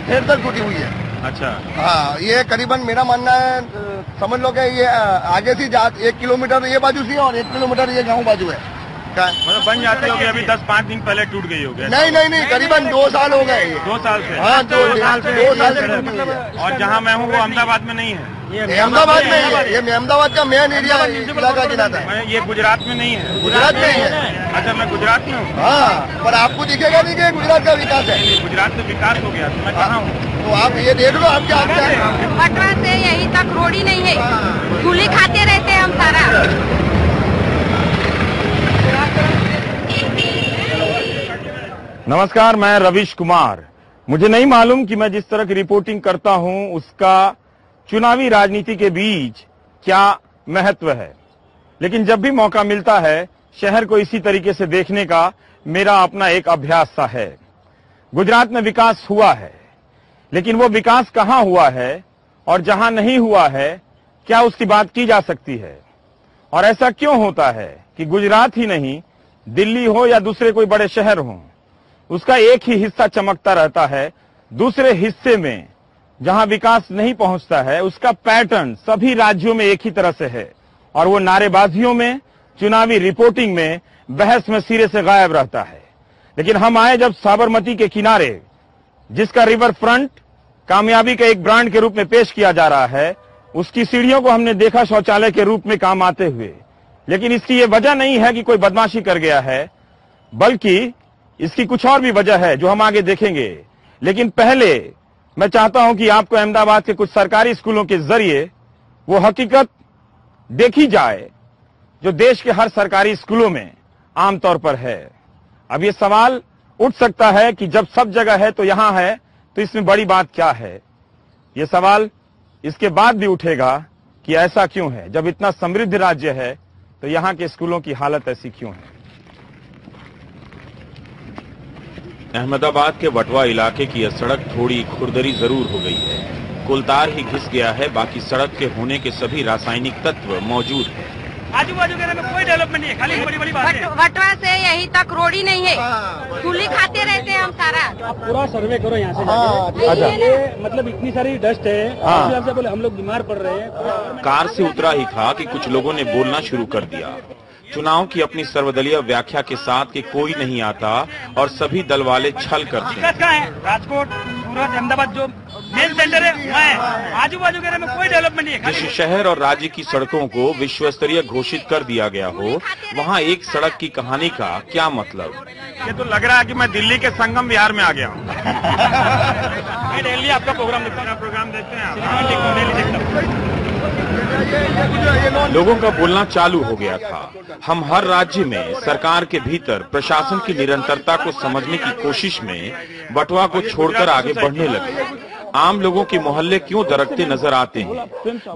देर तक टूटी हुई है। अच्छा। हाँ, ये करीबन मेरा मानना है, समझ लो कि ये आगे से 1 किलोमीटर ये बाजू से और 1 किलोमीटर ये गांव बाजू है। मतलब बन जाती होगी, अभी 10-5 दिन पहले टूट गई होगी। नहीं, करीबन 2 साल हो गए। 2 साल से? हाँ, 2 साल से। और जहाँ मैं हूँ वो अहमदाबाद में नहीं है। अहमदाबाद में है, ये अहमदाबाद का मेन एरिया इलाका गिनाता है। ये गुजरात में नहीं है? गुजरात में ही है। अच्छा, मैं गुजरात में हूँ। हाँ, पर आपको दिखेगा नहीं कि गुजरात का विकास है। गुजरात में विकास हो गया, तो मैं कहाँ हूँ? तो आप ये देख लो, आप क्या पटवा से यहीं तक रोड ही नहीं है, चूल्ही खाते रहते हैं हम सारा। नमस्कार, मैं रवीश कुमार। मुझे नहीं मालूम कि मैं जिस तरह की रिपोर्टिंग करता हूं उसका चुनावी राजनीति के बीच क्या महत्व है, लेकिन जब भी मौका मिलता है शहर को इसी तरीके से देखने का मेरा अपना एक अभ्यास सा है। गुजरात में विकास हुआ है, लेकिन वो विकास कहां हुआ है और जहां नहीं हुआ है क्या उसकी बात की जा सकती है? और ऐसा क्यों होता है कि गुजरात ही नहीं, दिल्ली हो या दूसरे कोई बड़े शहर हों, उसका एक ही हिस्सा चमकता रहता है, दूसरे हिस्से में जहां विकास नहीं पहुंचता है उसका पैटर्न सभी राज्यों में एक ही तरह से है, और वो नारेबाजियों में, चुनावी रिपोर्टिंग में, बहस में सिरे से गायब रहता है। लेकिन हम आए जब साबरमती के किनारे, जिसका रिवर फ्रंट कामयाबी के एक ब्रांड के रूप में पेश किया जा रहा है, उसकी सीढ़ियों को हमने देखा शौचालय के रूप में काम आते हुए। लेकिन इसकी ये वजह नहीं है कि कोई बदमाशी कर गया है, बल्कि इसकी कुछ और भी वजह है जो हम आगे देखेंगे। लेकिन पहले मैं चाहता हूं कि आपको अहमदाबाद के कुछ सरकारी स्कूलों के जरिए वो हकीकत देखी जाए जो देश के हर सरकारी स्कूलों में आमतौर पर है। अब ये सवाल उठ सकता है कि जब सब जगह है तो यहां है, तो इसमें बड़ी बात क्या है? ये सवाल इसके बाद भी उठेगा कि ऐसा क्यों है? जब इतना समृद्ध राज्य है तो यहां के स्कूलों की हालत ऐसी क्यों है? अहमदाबाद के वटवा इलाके की यह सड़क थोड़ी खुरदरी जरूर हो गई है। कोलतार ही घिस गया है, बाकी सड़क के होने के सभी रासायनिक तत्व मौजूद हैं। आजू बाजू के में कोई डेवलपमेंट नहीं है, खाली बड़ी बात है। वटवा से यहीं तक रोड ही नहीं है, चूल्ही खाते रहते हैं हम सारा। आप पूरा सर्वे करो यहाँ से जाके। ये मतलब इतनी सारी डस्ट है, आपसे बोले हम लोग बीमार पड़ रहे हैं। कार से उतरा ही था कि कुछ लोगों ने बोलना शुरू कर दिया। चुनाव की अपनी सर्वदलीय व्याख्या के साथ कि कोई नहीं आता और सभी दल वाले छल करते हैं। राजकोट, सूरत, अहमदाबाद जो मेन सेंटर है वहाँ है, आजू बाजू के में कोई डेवलपमेंट नहीं है। जिस शहर और राज्य की सड़कों को विश्व स्तरीय घोषित कर दिया गया हो, वहाँ एक सड़क की कहानी का क्या मतलब? ये तो लग रहा है कि मैं दिल्ली के संगम विहार में आ गया हूँ। मैं डेली आपका प्रोग्राम देखता हूँ। प्रोग्राम देखते हैं लोगों का बोलना चालू हो गया था। हम हर राज्य में सरकार के भीतर प्रशासन की निरंतरता को समझने की कोशिश में वटवा को छोड़कर आगे बढ़ने लगे। आम लोगों के मोहल्ले क्यों दरकते नजर आते हैं,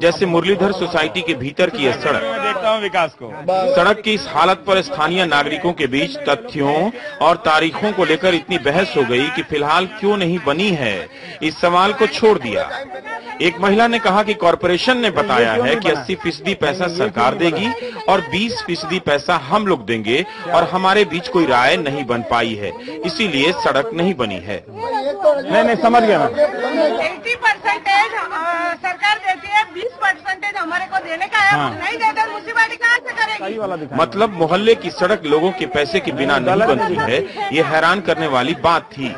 जैसे मुरलीधर सोसाइटी के भीतर की यह सड़क। देखता हूँ विकास को। सड़क की इस हालत पर स्थानीय नागरिकों के बीच तथ्यों और तारीखों को लेकर इतनी बहस हो गई कि फिलहाल क्यों नहीं बनी है, इस सवाल को छोड़ दिया। एक महिला ने कहा कि कॉरपोरेशन ने बताया है कि 80% पैसा सरकार देगी और 20% पैसा हम लोग देंगे, और हमारे बीच कोई राय नहीं बन पाई है, इसीलिए सड़क नहीं बनी है। नहीं समझ गया मैं। 80% सरकार देती है, 20% हमारे को देने का है। नहीं देते म्युनिसिपैलिटी कहाँ से करेगी? मतलब मोहल्ले की सड़क लोगों के पैसे के बिना नहीं बनती है, ये हैरान करने वाली बात थी।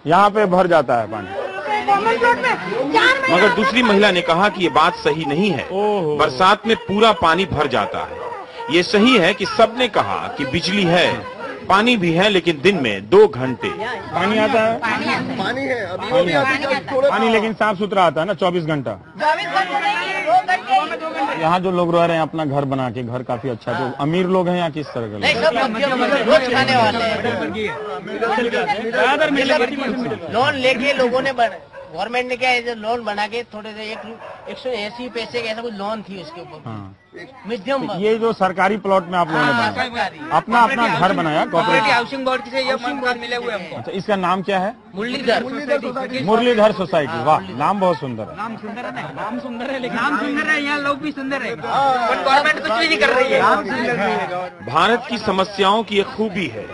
यहाँ पे भर जाता है पानी। मगर दूसरी महिला ने कहा कि ये बात सही नहीं है, बरसात में पूरा पानी भर जाता है। ये सही है कि सबने कहा कि बिजली है, पानी भी है, लेकिन दिन में 2 घंटे पानी आता है। पानी है, पानी लेकिन साफ सुथरा आता है ना, 24 घंटा। यहाँ जो लोग रह रहे हैं अपना घर बना के, घर काफी अच्छा, जो अमीर लोग हैं यहाँ किस तरह के लोन लेके लोगों ने गवर्नमेंट ने क्या है लोन बना के थोड़े से 180 पैसे का ऐसा कुछ लोन थी उसके ऊपर। हाँ। मीडियम ये जो सरकारी प्लॉट में आप लोगों ने बनाया, अपना घर बनाया, कोऑपरेटिव हाउसिंग बोर्ड से ये मकान मिले हुए हमको। अच्छा, इसका नाम क्या है? मुरलीधर सोसाइटी। वाह, नाम बहुत सुंदर है। नाम सुंदर है ना, नाम सुंदर है, लेकिन नाम सुंदर है, यहाँ लोग भी सुंदर है, पर गवर्नमेंट कुछ भी नहीं कर रही है। भारत की समस्याओं की एक खूबी है,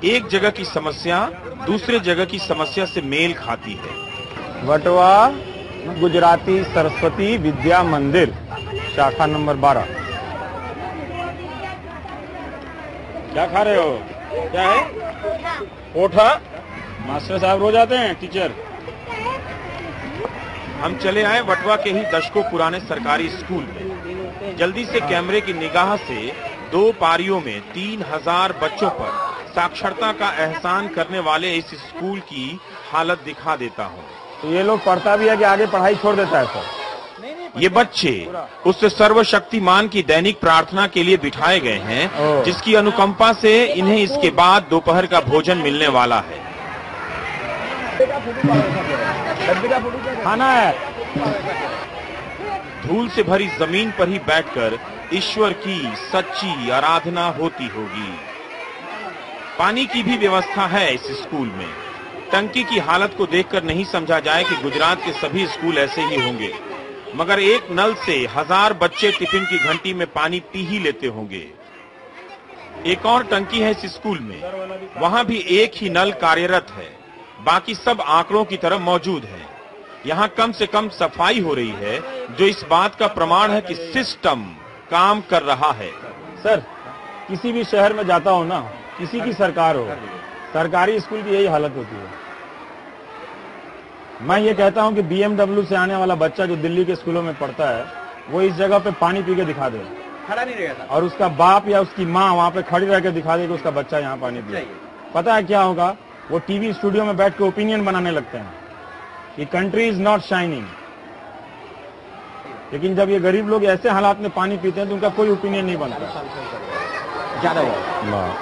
एक जगह की समस्या दूसरे जगह की समस्या से मेल खाती है। वटवा गुजराती सरस्वती विद्या मंदिर, शाखा नंबर 12। क्या खा रहे हो? क्या है? पोठा? मास्टर साहब रोज आते हैं, टीचर। हम चले आए वटवा के ही दशकों पुराने सरकारी स्कूल में। जल्दी से कैमरे की निगाह से 2 पारियों में 3000 बच्चों पर साक्षरता का एहसान करने वाले इस स्कूल की हालत दिखा देता हूँ। तो ये लोग पढ़ता भी है कि आगे पढ़ाई छोड़ देता है सर? ये बच्चे उस सर्वशक्तिमान की दैनिक प्रार्थना के लिए बिठाए गए हैं, जिसकी अनुकंपा से इन्हें इसके बाद दोपहर का भोजन मिलने वाला है। खाना है। धूल से भरी जमीन पर ही बैठकर ईश्वर की सच्ची आराधना होती होगी। पानी की भी व्यवस्था है इस स्कूल में। टंकी की हालत को देखकर नहीं समझा जाए कि गुजरात के सभी स्कूल ऐसे ही होंगे, मगर एक नल से 1000 बच्चे टिफिन की घंटी में पानी पी ही लेते होंगे। एक और टंकी है इस स्कूल में, वहां भी एक ही नल कार्यरत है, बाकी सब आंकड़ों की तरह मौजूद है। यहाँ कम से कम सफाई हो रही है, जो इस बात का प्रमाण है कि सिस्टम काम कर रहा है। सर, किसी भी शहर में जाता हो ना, किसी की सरकार हो, सरकारी स्कूल की यही हालत होती है। मैं ये कहता हूं कि BMW से आने वाला बच्चा जो दिल्ली के स्कूलों में पढ़ता है, वो इस जगह पे पानी पी के दिखा दे, खड़ा नहीं रहेगा, और उसका बाप या उसकी माँ वहां पे खड़ी रह के दिखा दे कि उसका बच्चा यहाँ पानी पिए। पता है क्या होगा? वो टीवी स्टूडियो में बैठ के ओपिनियन बनाने लगते हैं कि कंट्री इज नॉट शाइनिंग। लेकिन जब ये गरीब लोग ऐसे हालात में पानी पीते हैं तो उनका कोई ओपिनियन नहीं बनता।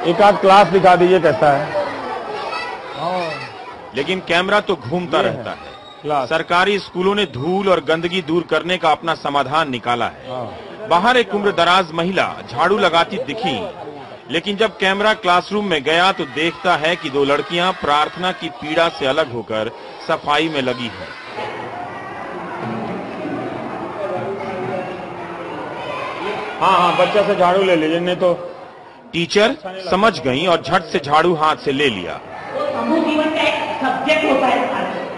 एक आध क्लास दिखा दीजिए कैसा है। लेकिन कैमरा तो घूमता रहता है। सरकारी स्कूलों ने धूल और गंदगी दूर करने का अपना समाधान निकाला है। बाहर एक उम्रदराज महिला झाड़ू लगाती दिखी, लेकिन जब कैमरा क्लासरूम में गया तो देखता है कि 2 लड़कियां प्रार्थना की पीड़ा से अलग होकर सफाई में लगी हैं। हाँ, बच्चा से झाड़ू ले लीजिए, नहीं तो। टीचर समझ गई और झट से झाड़ू हाथ से ले लिया। जीवन का एक सब्जेक्ट होता है,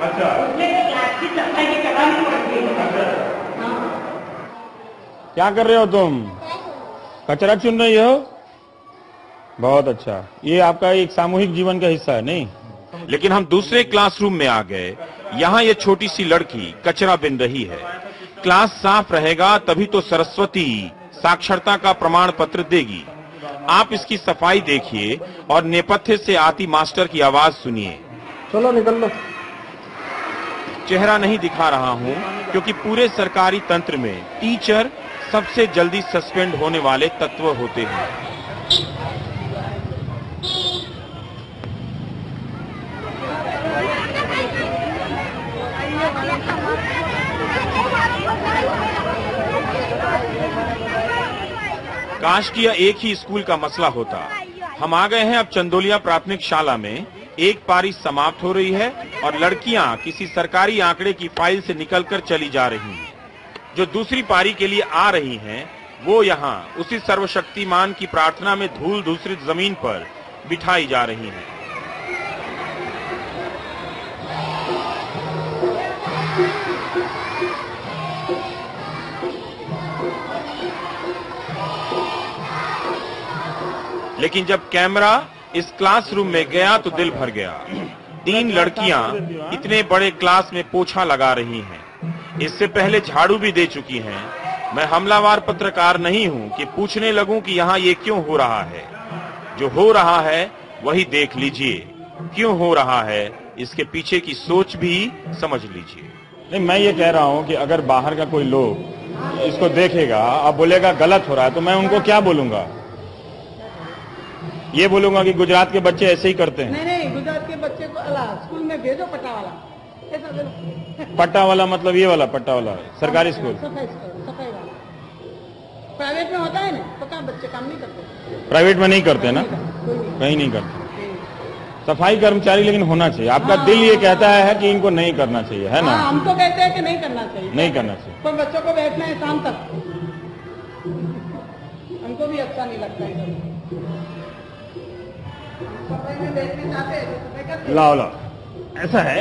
अच्छा, उसमें क्लास की सफाई की करानी पड़ती है। क्या कर रहे हो तुम? कचरा चुन रही हो? बहुत अच्छा। ये आपका एक सामूहिक जीवन का हिस्सा है, नहीं? लेकिन हम दूसरे क्लासरूम में आ गए। यहाँ ये छोटी सी लड़की कचरा बिन रही है। क्लास साफ रहेगा तभी तो सरस्वती साक्षरता का प्रमाण पत्र देगी। आप इसकी सफाई देखिए और नेपथ्य से आती मास्टर की आवाज सुनिए। चलो निकल लो। चेहरा नहीं दिखा रहा हूँ क्योंकि पूरे सरकारी तंत्र में टीचर सबसे जल्दी सस्पेंड होने वाले तत्व होते हैं। काश कि यह एक ही स्कूल का मसला होता। हम आ गए हैं अब चंदोलिया प्राथमिक शाला में। एक पारी समाप्त हो रही है और लड़कियां किसी सरकारी आंकड़े की फाइल से निकलकर चली जा रही हैं। जो दूसरी पारी के लिए आ रही हैं, वो यहाँ उसी सर्वशक्तिमान की प्रार्थना में धूल दूसरी जमीन पर बिठाई जा रही हैं। लेकिन जब कैमरा इस क्लासरूम में गया तो दिल भर गया। 3 लड़कियां इतने बड़े क्लास में पोछा लगा रही हैं। इससे पहले झाड़ू भी दे चुकी हैं। मैं हमलावर पत्रकार नहीं हूं कि पूछने लगूं कि यहाँ ये क्यों हो रहा है। जो हो रहा है वही देख लीजिए। क्यों हो रहा है इसके पीछे की सोच भी समझ लीजिए। नहीं, मैं ये कह रहा हूँ कि अगर बाहर का कोई लोग इसको देखेगा और बोलेगा गलत हो रहा है, तो मैं उनको क्या बोलूंगा? ये बोलूंगा कि गुजरात के बच्चे ऐसे ही करते हैं। नहीं, गुजरात के बच्चे को स्कूल में भेजो पटा वाला। पट्टा वाला मतलब ये वाला पट्टा वाला सरकारी स्कूल। सफाई वाला प्राइवेट में होता है ना, तो काम बच्चे काम नहीं करते। प्राइवेट में नहीं करते ना, कहीं नहीं करते सफाई कर्मचारी, लेकिन होना चाहिए। आपका दिल ये कहता है कि इनको नहीं करना चाहिए, है ना? हम तो कहते हैं कि नहीं करना चाहिए, नहीं करना चाहिए। पर बच्चों को बैठना है शाम तक, हमको भी अच्छा नहीं लगता है। लाओ लाओ, ऐसा है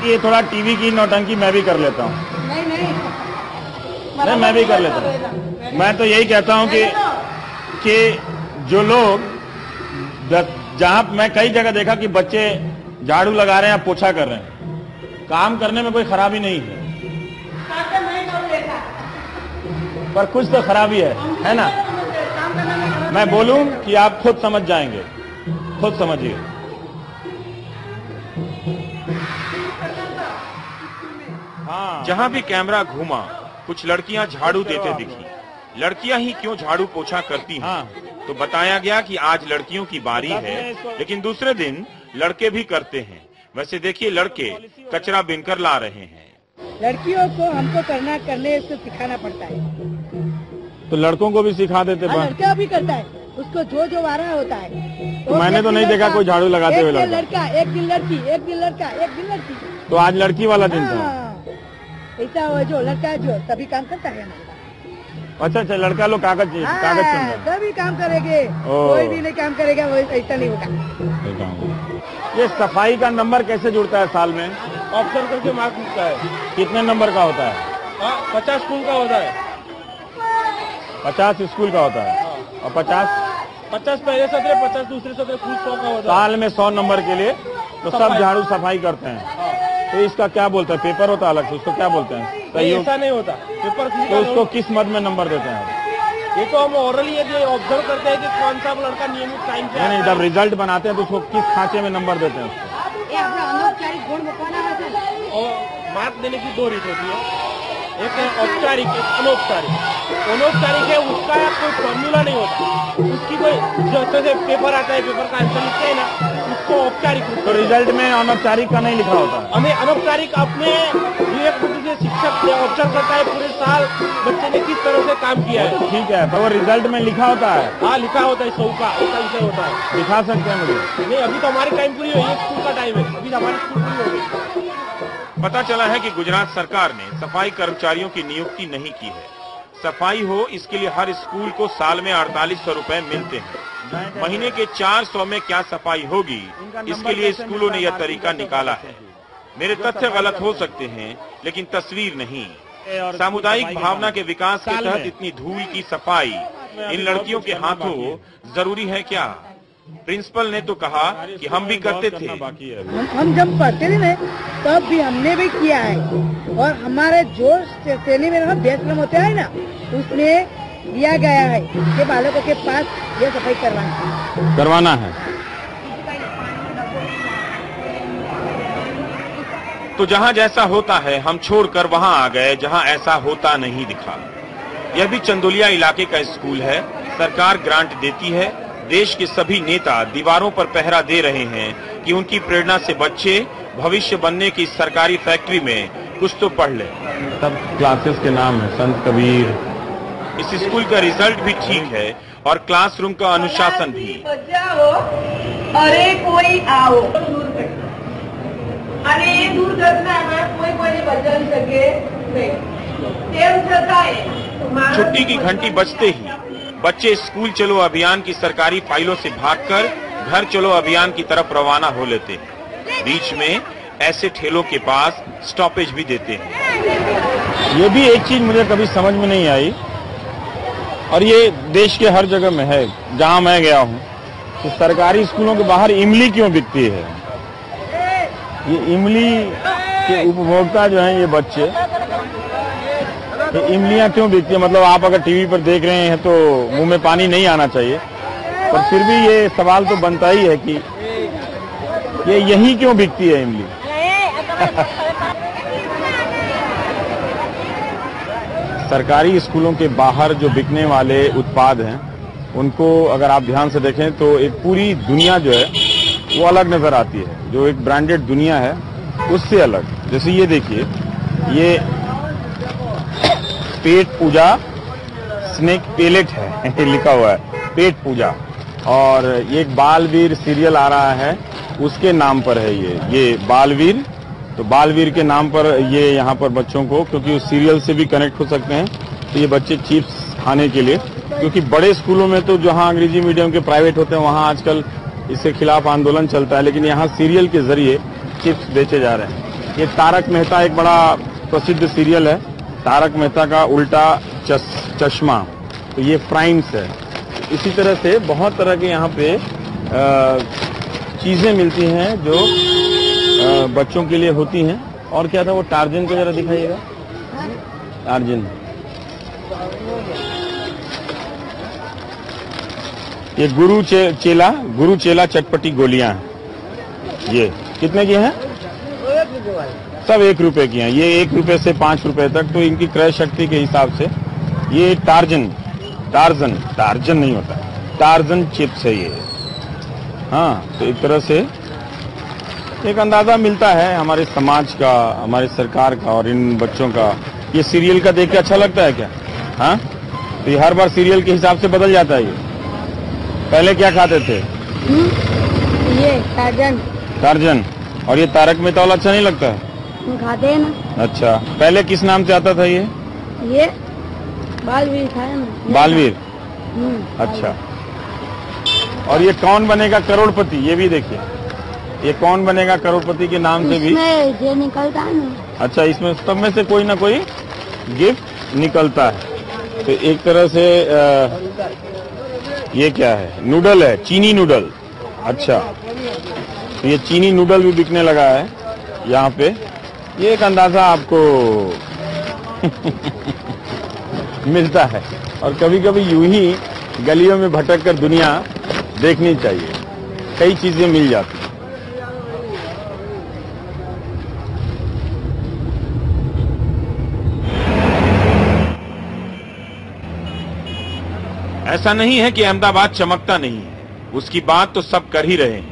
ये थोड़ा टीवी की नौटंकी मैं भी कर लेता हूँ। नहीं मैं भी कर लेता हूँ। मैं तो यही कहता हूँ कि जो लोग जहाँ मैं कई जगह देखा कि बच्चे झाड़ू लगा रहे हैं या पोछा कर रहे हैं, काम करने में कोई खराबी नहीं है, पर कुछ तो खराबी है ना? मैं बोलूं कि आप खुद समझ जाएंगे, खुद समझिए। हाँ, जहां भी कैमरा घूमा कुछ लड़कियां झाड़ू देते दिखी। लड़कियां ही क्यों झाड़ू पोछा करती हैं? हाँ। तो बताया गया कि आज लड़कियों की बारी है, लेकिन दूसरे दिन लड़के भी करते हैं। वैसे देखिए, लड़के कचरा बिनकर ला रहे हैं। लड़कियों को हमको करने से सिखाना पड़ता है, तो लड़कों को भी सिखा देते। लड़का भी करता है, उसको जो आ रहा होता है। तो मैंने तो नहीं देखा कोई झाड़ू लगाते हुए लड़का, एक दिन लड़की, एक दिन लड़का, एक दिन लड़की। तो आज लड़की वाला दिन था। ऐसा हो, जो लड़का जो तभी काम करता है। अच्छा, लड़का लोग कागज तभी काम करेंगे, कोई भी नहीं काम करेगा, वो ऐसा नहीं होगा। ये सफाई का नंबर कैसे जुड़ता है साल में? ऑप्शन करके मार्क मिलता है। कितने नंबर का होता है? 50 स्कूल का होता है। 50 स्कूल का होता है। और 50 पहले सत्र, 50 दूसरे सत्र, फुल 100 का होता है। साल में 100 नंबर के लिए तो सब झाड़ू सफाई करते हैं। तो इसका क्या बोलते हैं? पेपर होता है अलग से, उसको क्या बोलते हैं? ऐसा नहीं होता पेपर। तो उसको किस मद में नंबर देते हैं? ये तो हम ओरली ये ऑब्जर्व करते हैं कि कौन सा लड़का नियमित टाइम पे। नहीं, जब रिजल्ट बनाते हैं तो उसको किस खांचे में नंबर देते हैं? और मार्क देने की 2 रीत होती है, एक है औपचारिक, एक अनौपचारिक। अनौपचारिक है, उसका कोई फॉर्मूला नहीं होता, उसकी कोई जैसे पेपर आता है, पेपर का आंसर लिखते हैं ना, उसको औपचारिक। तो रिजल्ट में अनौपचारिक का नहीं लिखा होता? हमें अनौपचारिक अपने से शिक्षक ऑब्जर्व करता है पूरे साल बच्चे ने किस तरह से काम किया है। ठीक है, तो वो रिजल्ट में लिखा होता है? हाँ, लिखा होता है, 100 का विषय होता है। दिखा सकते हैं मुझे? नहीं, अभी तो हमारी टाइम पूरी हुई है, स्कूल का टाइम है, अभी हमारी स्कूल पूरी हो गई। पता चला है कि गुजरात सरकार ने सफाई कर्मचारियों की नियुक्ति नहीं की है। सफाई हो इसके लिए हर स्कूल को साल में 4800 रुपए मिलते हैं। महीने के 400 में क्या सफाई होगी, इसके लिए स्कूलों ने यह तरीका निकाला है। मेरे तथ्य गलत हो सकते हैं, लेकिन तस्वीर नहीं। सामुदायिक भावना के विकास के तहत इतनी धूल की सफाई इन लड़कियों के हाथों जरूरी है क्या? प्रिंसिपल ने तो कहा कि हम भी करते थे। हम जब पढ़ते थे ना, तब भी हमने भी किया है। और हमारे जो श्रेणी में अभ्यासक्रम होते हैं ना, उसमें दिया गया है कि बालकों के पास ये सफाई करवाना है। तो जहाँ जैसा होता है हम छोड़कर वहाँ आ गए जहाँ ऐसा होता नहीं दिखा। यह भी चंदोलिया इलाके का स्कूल है। सरकार ग्रांट देती है। देश के सभी नेता दीवारों पर पहरा दे रहे हैं कि उनकी प्रेरणा से बच्चे भविष्य बनने की सरकारी फैक्ट्री में कुछ तो पढ़ ले। सब क्लासेस के नाम है संत कबीर। इस स्कूल का रिजल्ट भी ठीक है और क्लासरूम का अनुशासन भी। अरे कोई आओ, अरे ये दुर्घटना में कोई बचा नहीं सके। छुट्टी की घंटी बजते ही बच्चे स्कूल चलो अभियान की सरकारी फाइलों से भागकर घर चलो अभियान की तरफ रवाना हो लेते हैं। बीच में ऐसे ठेलों के पास स्टॉपेज भी देते हैं। ये भी एक चीज मुझे कभी समझ में नहीं आई, और ये देश के हर जगह में है जहां मैं गया हूं, कि सरकारी स्कूलों के बाहर इमली क्यों बिकती है? ये इमली के उपभोक्ता जो हैं ये बच्चे, ये इमलियां क्यों बिकती है? मतलब आप अगर टीवी पर देख रहे हैं तो मुंह में पानी नहीं आना चाहिए, पर फिर भी ये सवाल तो बनता ही है कि ये यही क्यों बिकती है इमली? सरकारी स्कूलों के बाहर जो बिकने वाले उत्पाद हैं, उनको अगर आप ध्यान से देखें तो एक पूरी दुनिया जो है वो अलग नजर आती है। जो एक ब्रांडेड दुनिया है उससे अलग। जैसे ये देखिए, ये पेट पूजा स्नेक पेलेट है लिखा हुआ है, पेट पूजा। और ये एक बालवीर सीरियल आ रहा है, उसके नाम पर है ये बालवीर। तो बालवीर के नाम पर ये यहाँ पर बच्चों को, क्योंकि उस सीरियल से भी कनेक्ट हो सकते हैं, तो ये बच्चे चिप्स खाने के लिए, क्योंकि बड़े स्कूलों में तो जहाँ अंग्रेजी मीडियम के प्राइवेट होते हैं वहाँ आजकल इसके खिलाफ आंदोलन चलता है, लेकिन यहाँ सीरियल के जरिए चिप्स बेचे जा रहे हैं। ये तारक मेहता एक बड़ा प्रसिद्ध सीरियल है, तारक मेहता का उल्टा चश्मा, तो ये प्राइम्स है। इसी तरह से बहुत तरह के यहाँ पे चीजें मिलती हैं जो बच्चों के लिए होती हैं। और क्या था वो, टार्जन को जरा दिखाइएगा, टार्जन। ये गुरु चेला चटपटी गोलियां हैं। ये कितने की हैं? सब 1 रुपए की हैं। ये 1 रुपए से 5 रुपए तक, तो इनकी क्रय शक्ति के हिसाब से ये टार्जन नहीं होता, टार्जन चिप्स है ये। हाँ, तो एक तरह से एक अंदाजा मिलता है हमारे समाज का, हमारे सरकार का और इन बच्चों का। ये सीरियल का देख के अच्छा लगता है क्या? हाँ, तो ये हर बार सीरियल के हिसाब से बदल जाता है। ये पहले क्या खाते थे? ये टार्जन। और ये तारक मेहता वाला अच्छा नहीं लगता है? खाते हैं ना। अच्छा, पहले किस नाम से आता था ये? बालवीर था ना। बालवीर। अच्छा, और ये कौन बनेगा करोड़पति, ये भी देखिए, ये कौन बनेगा करोड़पति के नाम से भी ये निकलता है ना। अच्छा, इसमें सब में से कोई ना कोई गिफ्ट निकलता है। तो एक तरह से ये क्या है? नूडल है, चीनी नूडल। अच्छा, तो ये चीनी नूडल भी बिकने लगा है यहाँ पे। ये एक अंदाजा आपको मिलता है। और कभी कभी यूं ही गलियों में भटक कर दुनिया देखनी चाहिए, कई चीजें मिल जाती हैं। ऐसा नहीं है कि अहमदाबाद चमकता नहीं है, उसकी बात तो सब कर ही रहे हैं,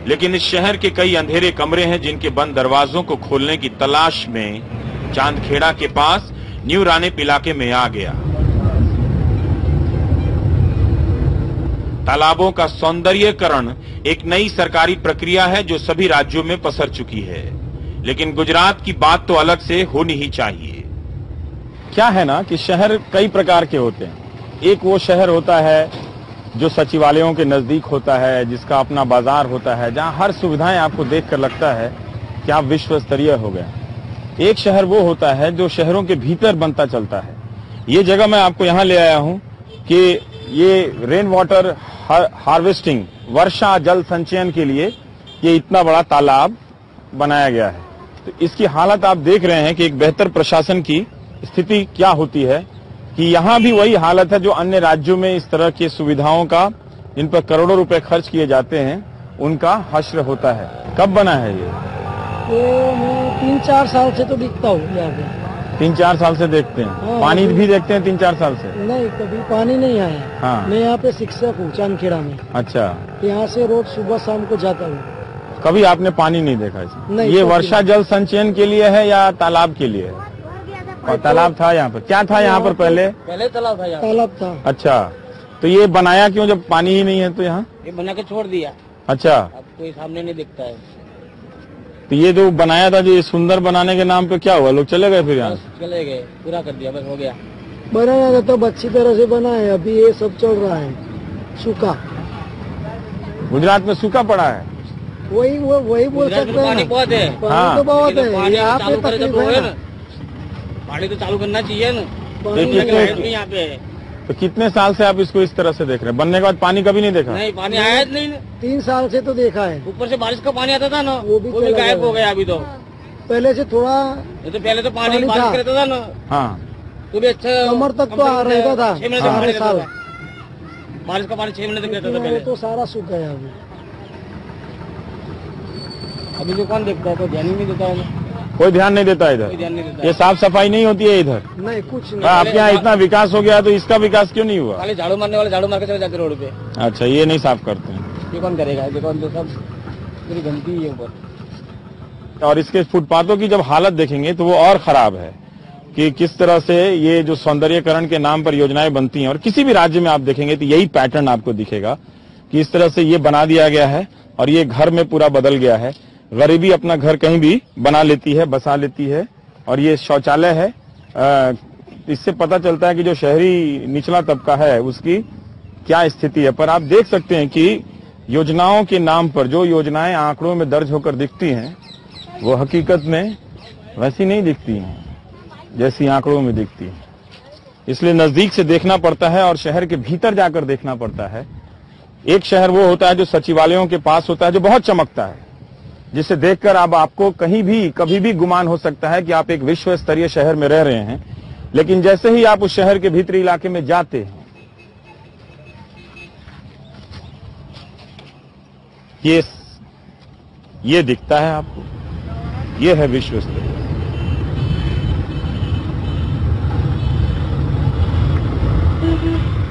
लेकिन इस शहर के कई अंधेरे कमरे हैं जिनके बंद दरवाजों को खोलने की तलाश में चांदखेड़ा के पास न्यू रानीप इलाके में आ गया। तालाबों का सौंदर्यीकरण एक नई सरकारी प्रक्रिया है जो सभी राज्यों में पसर चुकी है, लेकिन गुजरात की बात तो अलग से होनी ही चाहिए। क्या है ना कि शहर कई प्रकार के होते हैं। एक वो शहर होता है जो सचिवालयों के नजदीक होता है, जिसका अपना बाजार होता है, जहां हर सुविधाएं आपको देखकर लगता है कि आप विश्व स्तरीय हो गए। एक शहर वो होता है जो शहरों के भीतर बनता चलता है। ये जगह मैं आपको यहाँ ले आया हूँ कि ये रेन वाटर हार्वेस्टिंग, वर्षा जल संचयन के लिए ये इतना बड़ा तालाब बनाया गया है। तो इसकी हालत आप देख रहे हैं कि एक बेहतर प्रशासन की स्थिति क्या होती है, कि यहाँ भी वही हालत है जो अन्य राज्यों में इस तरह की सुविधाओं का, जिन पर करोड़ों रुपए खर्च किए जाते हैं, उनका हश्र होता है। कब बना है ये? मैं 3-4 साल से तो दिखता हूँ यहाँ पे। 3-4 साल से देखते हैं? हाँ, पानी भी देखते हैं 3-4 साल से? नहीं, कभी पानी नहीं आया। हाँ। मैं यहाँ पे शिक्षक हूँ चांदखेड़ा में। अच्छा, यहाँ से रोज सुबह शाम को जाता हूँ। कभी आपने पानी नहीं देखा इसमें? नहीं, ये वर्षा जल संचयन के लिए है या तालाब के लिए है? और तालाब था यहाँ पर? क्या था यहाँ पर पहले? पहले तालाब था यहाँ। तालाब था। अच्छा, तो ये बनाया क्यों जब पानी ही नहीं है तो यहाँ? ये बना के छोड़ दिया, अच्छा, अब कोई सामने नहीं दिखता है। तो ये जो बनाया था, जो ये सुंदर बनाने के नाम पे क्या हुआ? लोग चले गए फिर यहाँ? चले गए, पूरा कर दिया, बस हो गया। बनाया था तब अच्छी तरह से बना है, अभी ये सब चल रहा है सूखा। गुजरात में सूखा पड़ा है? वही बोल सकते हैं। पानी बहुत है, हाँ। तो बहुत है पानी यहाँ पे, चालू करे जब तकलीफ हो है ना, ना। पानी तो चालू करना चाहिए ना। पानी कितने- नहीं है। यहाँ पे है। तो कितने साल से आप इसको इस तरह से देख रहे हैं? बनने के बाद पानी कभी नहीं देखा? नहीं, पानी आया नहीं ना। 3 साल से तो देखा है। ऊपर से बारिश का पानी आता था ना, वो भी चला गायब गया। हो गया अभी तो। पहले से थोड़ा ये तो पहले तो पानी पानी बारिश था। करता था ना, हाँ, तो भी अच्छा कमर तक तो आ रहता था। 6 महीने हाँ। से पानी साल। रहता था। बारिश का पानी 6 महीने तक रहता था वो पहले। तो सारा सूख गया अभी। अभी जो कौन देखता है, कोई ध्यान ही नहीं देता है, कोई ध्यान नहीं देता कोई इधर। ध्यान नहीं देता ये है। साफ सफाई नहीं होती है इधर? नहीं, कुछ नहीं। आपके यहाँ इतना विकास हो गया तो इसका विकास क्यों नहीं हुआ? खाली झाड़ू मारने वाले झाड़ू मार के चले जाते रोड पे। अच्छा, ये नहीं साफ करते हैं। ये कौन करेगा? ये कौन, तो सब पूरी गंदगी है ऊपर। और इसके फुटपाथों की जब हालत देखेंगे तो वो और खराब है कि किस तरह से ये जो सौंदर्यीकरण के नाम पर योजनाएं बनती हैं, और किसी भी राज्य में आप देखेंगे तो यही पैटर्न आपको दिखेगा कि इस तरह से ये बना दिया गया है और ये घर में पूरा बदल गया है। गरीबी अपना घर कहीं भी बना लेती है, बसा लेती है, और ये शौचालय है। इससे पता चलता है कि जो शहरी निचला तबका है उसकी क्या स्थिति है। पर आप देख सकते हैं कि योजनाओं के नाम पर जो योजनाएं आंकड़ों में दर्ज होकर दिखती हैं वो हकीकत में वैसी नहीं दिखती हैं जैसी आंकड़ों में दिखती है। इसलिए नजदीक से देखना पड़ता है और शहर के भीतर जाकर देखना पड़ता है। एक शहर वो होता है जो सचिवालयों के पास होता है, जो बहुत चमकता है, जिसे देखकर अब आपको कहीं भी कभी भी गुमान हो सकता है कि आप एक विश्व स्तरीय शहर में रह रहे हैं। लेकिन जैसे ही आप उस शहर के भीतरी इलाके में जाते हैं, ये दिखता है आपको, ये है विश्व स्तरीय।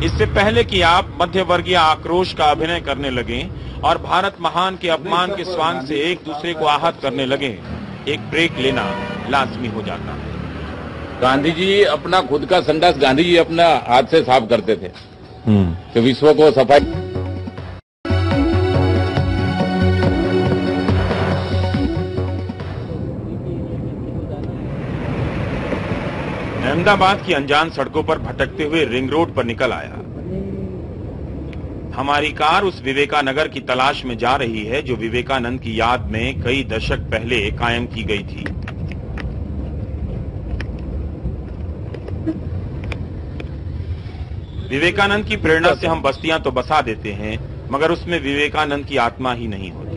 इससे पहले कि आप मध्यवर्गीय आक्रोश का अभिनय करने लगें और भारत महान के अपमान के स्वांग से एक दूसरे को आहत करने लगें, एक ब्रेक लेना लाजमी हो जाता है। गांधी जी अपना खुद का संडास गांधी जी अपना हाथ से साफ करते थे, तो विश्व को सफाई। अहमदाबाद की अनजान सड़कों पर भटकते हुए रिंग रोड पर निकल आया। हमारी कार उस विवेकानगर की तलाश में जा रही है जो विवेकानंद की याद में कई दशक पहले कायम की गई थी। विवेकानंद की प्रेरणा से हम बस्तियां तो बसा देते हैं, मगर उसमें विवेकानंद की आत्मा ही नहीं होती।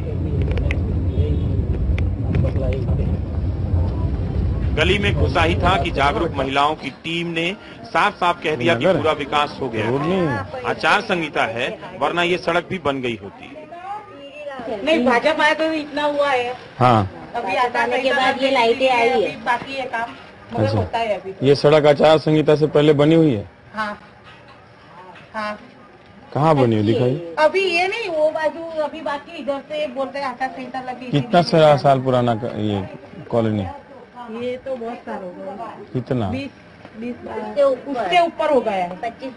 गली में घुसा ही था कि जागरूक महिलाओं की टीम ने साफ साफ कह दिया कि पूरा विकास हो गया। आचार संहिता है, वरना ये सड़क भी बन गई होती। नहीं, भाजपा आया तो इतना हुआ है। हाँ, अभी आने के बाद ये लाइटें आई है, बाकी है काम, मगर होता है अभी। ये सड़क आचार संहिता से पहले बनी हुई है। हाँ हाँ, कहाँ बनी हुई दिखाई? अभी ये नहीं, वो बाजू अभी बाकी, इधर से बोलते हैं आचार संहिता लगी। कितना साल पुराना ये कॉलोनी? ये तो बहुत साल हो गए। कितना? 20 उससे ऊपर हो गया है।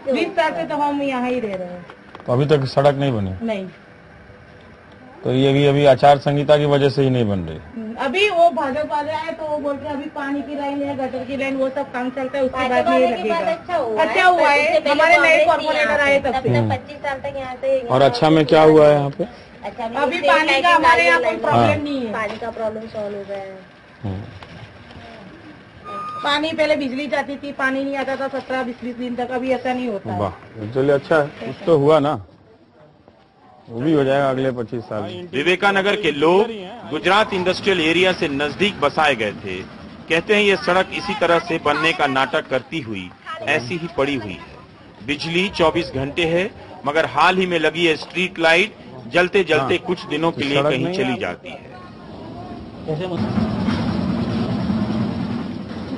20 साल से तो हम यहाँ ही रह रहे हैं। तो अभी तक सड़क नहीं बनी? नहीं। तो ये अभी आचार संहिता की वजह से ही नहीं बन रही। अभी वो भाजपा वाले आए तो वो बोलते हैं अभी पानी की लाइन है, गटर की लाइन, वो सब काम चलता है, उसके बाद ये लगेगा। अच्छा हुआ है, हमारे नए कॉर्पोरेटर आए तब से। 25 साल तक यहाँ से। और अच्छा में क्या हुआ है यहाँ पे? अभी पानी का हमारे यहाँ कोई प्रॉब्लम नहीं है। पानी का प्रॉब्लम सॉल्व हो गया है। पानी पहले बिजली जाती थी, पानी नहीं आता था 17-20 दिन तक, अभी ऐसा नहीं होता है। वाह, चलिए अच्छा है, कुछ तो हुआ ना, वो भी हो जाएगा अगले 25 साल। विवेकानगर के लोग गुजरात इंडस्ट्रियल एरिया से नजदीक बसाए गए थे। कहते हैं ये सड़क इसी तरह से बनने का नाटक करती हुई ऐसी ही पड़ी हुई है। बिजली 24 घंटे है, मगर हाल ही में लगी है स्ट्रीट लाइट जलते जलते कुछ दिनों के लिए कहीं चली जाती है।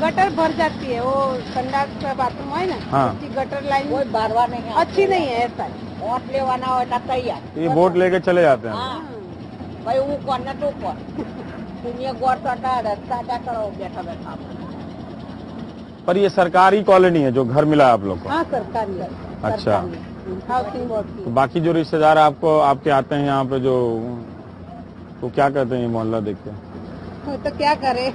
गटर भर जाती है, वो संडास का बाथरूम है ना, उसकी गटर लाइन बार बार नहीं अच्छी नहीं है। ऐसा वोट लेवाना होता तैयार, ये वोट लेके चले जाते हैं। भाई वो करना तो कर दुनिया गौर करता रस्ता क्या करो बैठा बैठा। पर ये सरकारी कॉलोनी है जो घर मिला आप लोग को? हाँ, सरकारी। अच्छा, हाउसिंग बोर्ड की। तो बाकी जो रिश्तेदार आपको आपके आते हैं यहाँ पे जो, तो क्या कहते हैं ये मोहल्ला देख के? तो क्या करे,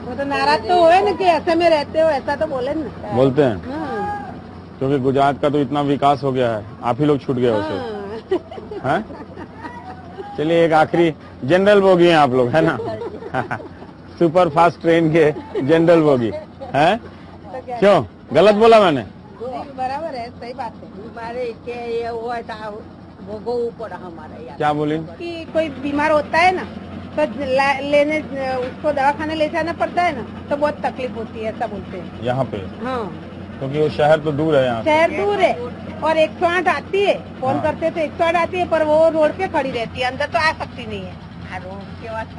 वो तो नाराज तो हुए ना कि ऐसे में रहते हो, ऐसा तो बोले ना। बोलते हैं क्योंकि गुजरात का तो इतना विकास हो गया है, आप ही लोग छूट गए उसे। हैं? चलिए एक आखिरी, जनरल बोगी हैं आप लोग, है ना? सुपर फास्ट ट्रेन के जनरल बोगी हैं? क्यों गलत बोला मैंने? बराबर है, सही बात है। हमारे ये हुआ था वो ऊपर हमारे क्या बोली कि कोई बीमार होता है ना तो लेने उसको दवाखाने ले जाना पड़ता है ना, तो बहुत तकलीफ होती है, ऐसा बोलते हैं यहाँ पे। हाँ, क्योंकि वो शहर तो दूर है यहाँ से। शहर दूर है और 108 आती है, फोन करते तो 108 आती है, पर वो रोड पे खड़ी रहती है, अंदर तो आ सकती नहीं है।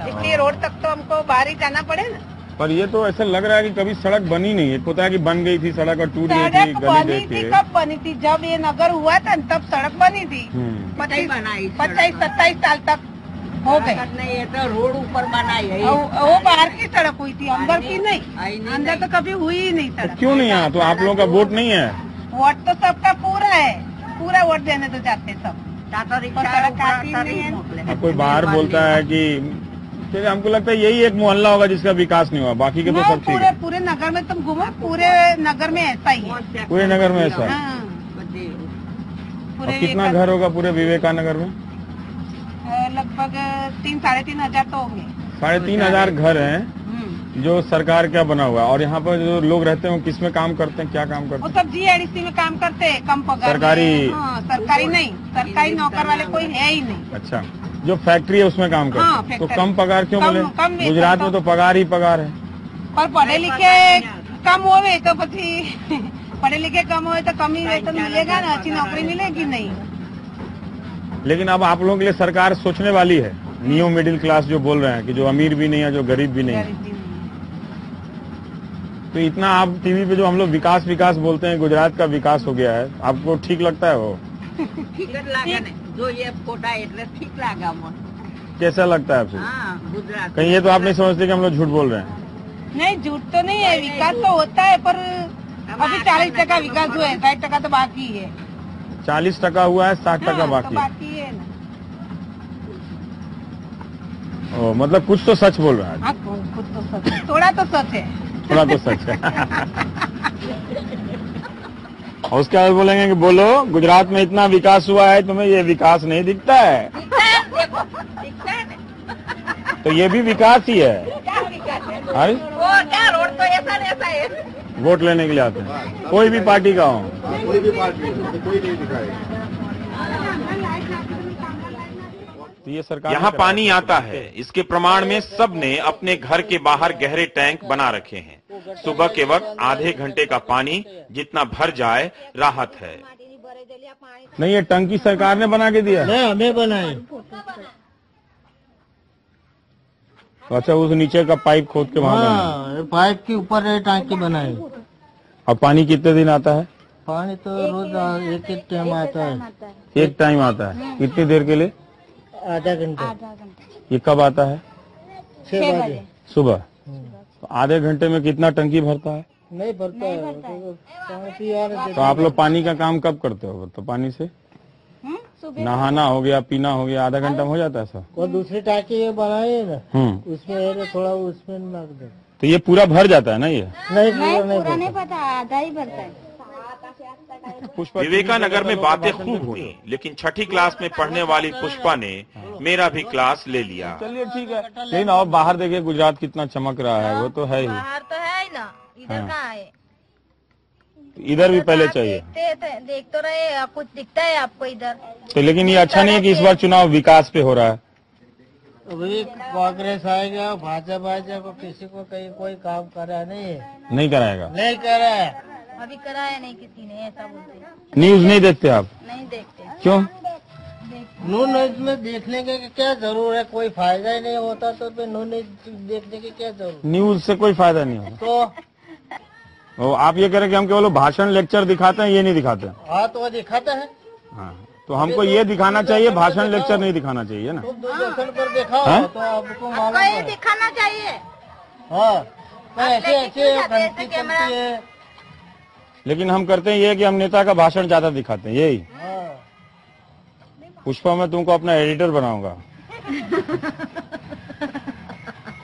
इसलिए रोड तक तो हमको बाहर ही जाना पड़े ना। पर ये तो ऐसा लग रहा है कि कभी सड़क बनी नहीं है। एक होता है कि बन गई थी सड़क और टूट गई थी, सड़क गली बनी देख थी, के। कब बनी थी? जब ये नगर हुआ था तब सड़क बनी थी। 25-27 साल तक हो गए। नहीं, ये तो रोड ऊपर बनाई है। वो बाहर की सड़क हुई थी, अंदर की नहीं। अंदर तो कभी हुई ही नहीं सड़क। क्यों नहीं है? तो आप लोगों का वोट नहीं है? वोट तो सबका पूरा है, पूरा वोट देने तो जाते सब। सड़क आती नहीं है। कोई बाहर बोलता है कि फिर हमको लगता है यही एक मोहल्ला होगा जिसका विकास नहीं हुआ, बाकी के तो सब ठीक है। पूरे नगर में तुम घूमो, पूरे नगर में ऐसा ही है। पूरे नगर में ऐसा है? हाँ। और कितना घर होगा पूरे विवेकानगर में? लगभग 3-3.5 तो होंगे। 3,500 घर हैं जो सरकार क्या बना हुआ है। और यहाँ पर जो लोग रहते हैं वो किस में काम करते हैं, क्या काम करते हैं? वो सब GIDC में काम करते हैं, कम पगार। सरकारी? हाँ, सरकारी नहीं, सरकारी नौकर वाले कोई है ही नहीं। अच्छा, जो फैक्ट्री है उसमें काम करते हैं। तो कम पगार क्यों मिले? गुजरात में तो पगार ही पगार है। पर पढ़े लिखे कम होवे तो પછી पढ़े लिखे कम हो तो कम ही वेतन मिलेगा ना, अच्छी नौकरी मिलेगी नहीं। लेकिन अब आप लोगों के लिए सरकार सोचने वाली है। न्यू मिडिल क्लास जो बोल रहे हैं कि जो अमीर भी नहीं है, जो गरीब भी नहीं है। तो इतना आप टीवी पे जो हम लोग विकास विकास बोलते हैं, गुजरात का विकास हो गया है, आपको ठीक लगता है वो? ठीक लागे नहीं, जो ये कोटा एड्रेस ठीक लगा मुझे। कैसा लगता है आपको? हाँ, गुजरात। कहीं ये तो आप नहीं समझते कि हम लोग झूठ बोल रहे हैं? नहीं, झूठ तो नहीं है, विकास तो होता है, पर अभी 40% विकास हुआ है, 60% तो बाकी है। 40% हुआ है, 60% बाकी है ना। ओ, मतलब कुछ तो सच बोल रहा है। हाँ, कुछ तो सच है, थोड़ा तो सच है। थोड़ा तो सच है। और उसके बाद बोलेंगे कि बोलो गुजरात में इतना विकास हुआ है, तुम्हें ये विकास नहीं दिखता है? दिखता है। तो ये भी विकास ही है। अरे वो क्या, रोड तो ऐसा है। वोट लेने के लिए आते हैं, कोई भी पार्टी का हो। कोई भी पार्टी कोई नहीं दिखाएगा। तो ये सरकार यहाँ पानी आता है, इसके प्रमाण में सब ने अपने घर के बाहर गहरे टैंक बना रखे हैं। सुबह के वक्त आधे घंटे का पानी जितना भर जाए राहत है। नहीं, ये टंकी सरकार ने बना के दिया? नहीं, हमें बनाए। तो अच्छा, उस नीचे का पाइप खोद के वहाँ बनाया? पाइप के ऊपर टांकी बनाई। और पानी कितने दिन आता है? पानी तो रोज एक टाइम आता है। एक टाइम आता है? कितनी देर के लिए? आधा घंटा। ये कब आता है? 6 बजे सुबह। तो आधे घंटे में कितना टंकी भरता है? नहीं भरता है। तो आप लोग पानी का काम कब करते हो? तो पानी से नहाना हो गया, पीना हो गया, आधा घंटा में हो जाता है सब? और दूसरी टांकी बनाए ना, उसमें थोड़ा उसमें लग दे। तो ये पूरा भर जाता है ना? ये पूरा नहीं पता, आधा ही भरता है। विवेकानगर में बातें खूब हुई, लेकिन छठी क्लास में पढ़ने वाली पुष्पा ने मेरा भी क्लास ले लिया। चलिए ठीक है। लेकिन और बाहर देखिए गुजरात कितना चमक रहा है, वो तो है ही। बाहर तो है ही ना, इधर कहाँ है? इधर भी पहले चाहिए। देख तो रहे, कुछ दिखता है आपको इधर? तो लेकिन ये अच्छा नहीं है कि इस बार चुनाव विकास पे हो रहा है। अभी कांग्रेस आएगा, भाजपा आएगा, किसी को कहीं कोई काम करा नहीं है। नहीं कराएगा? नहीं करा है, अभी कराया नहीं किसी ने, ऐसा बोलते। न्यूज नहीं देखते आप? नहीं देखते। क्यों? न्यूज में देखने के क्या जरूर है, कोई फायदा ही नहीं होता, तो फिर न्यूज देखने की क्या जरूरत? न्यूज से कोई फायदा नहीं होता। तो आप ये कह रहे कि हम केवल भाषण लेक्चर दिखाते हैं, ये नहीं दिखाते? हाँ, तो वो दिखाता है। हाँ, तो हमको ये दिखाना चाहिए, भाषण लेक्चर नहीं दिखाना चाहिए ना? दूरदर्शन पर दिखाओ तो आपको मालूम है, दिखाना चाहिए। हाँ, ऐसे घंटी चलती है। लेकिन हम करते हैं ये कि हम नेता का भाषण ज्यादा दिखाते हैं, यही। पुष्पा, मैं तुमको अपना एडिटर बनाऊंगा।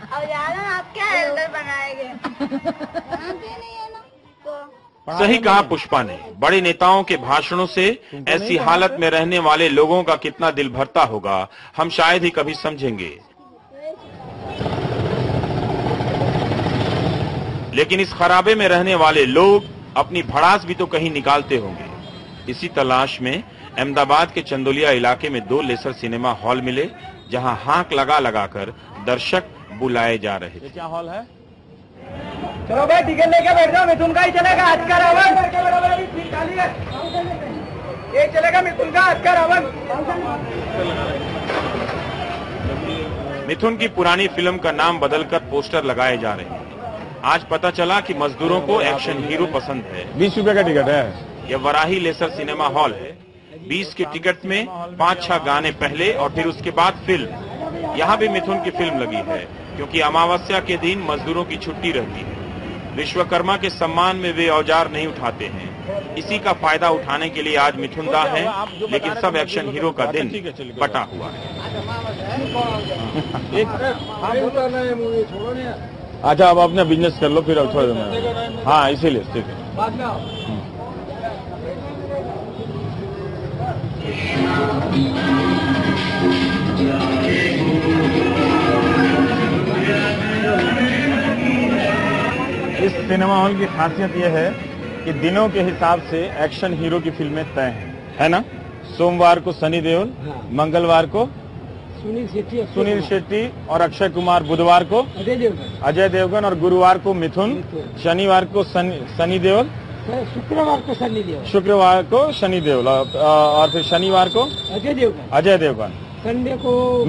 अब यार आप क्या एडिटर बनाएंगे? सही कहा पुष्पा ने। बड़े नेताओं के भाषणों से ऐसी हालत में रहने वाले लोगों का कितना दिल भरता होगा, हम शायद ही कभी समझेंगे। लेकिन इस खराबे में रहने वाले लोग अपनी भड़ास भी तो कहीं निकालते होंगे। इसी तलाश में अहमदाबाद के चंदोलिया इलाके में 2 लेसर सिनेमा हॉल मिले, जहां हाक लगा लगाकर दर्शक बुलाए जा रहे थे। क्या हॉल है? चलो भाई, टिकट लेके बैठ जाओ, मिथुन का ही चलेगा आज का रावण। ये चलेगा मिथुन का आज का रावण। मिथुन की पुरानी फिल्म का नाम बदलकर पोस्टर लगाए जा रहे हैं। आज पता चला कि मजदूरों को एक्शन हीरो पसंद है। 20 रुपए का टिकट है। यह वराही लेसर सिनेमा हॉल है। 20 के टिकट में 5-6 गाने पहले और फिर उसके बाद फिल्म। यहाँ भी मिथुन की फिल्म लगी है, क्योंकि अमावस्या के दिन मजदूरों की छुट्टी रहती है। विश्वकर्मा के सम्मान में वे औजार नहीं उठाते हैं। इसी का फायदा उठाने के लिए आज मिथुन दा है, लेकिन सब एक्शन हीरो का दिन बटा हुआ है। अच्छा, अब अपना बिजनेस कर लो, फिर अब छोड़ दो। हाँ, इसीलिए ठीक है। इस सिनेमा हॉल की खासियत यह है कि दिनों के हिसाब से एक्शन हीरो की फिल्में तय हैं, है ना। सोमवार को सनी देओल, मंगलवार को सुनील शेट्टी और अक्षय कुमार, बुधवार को अजय देवगन और गुरुवार को मिथुन, शनिवार को सनी देओल, शुक्रवार को शनि देओल और फिर शनिवार को अजय देवगन, संडे को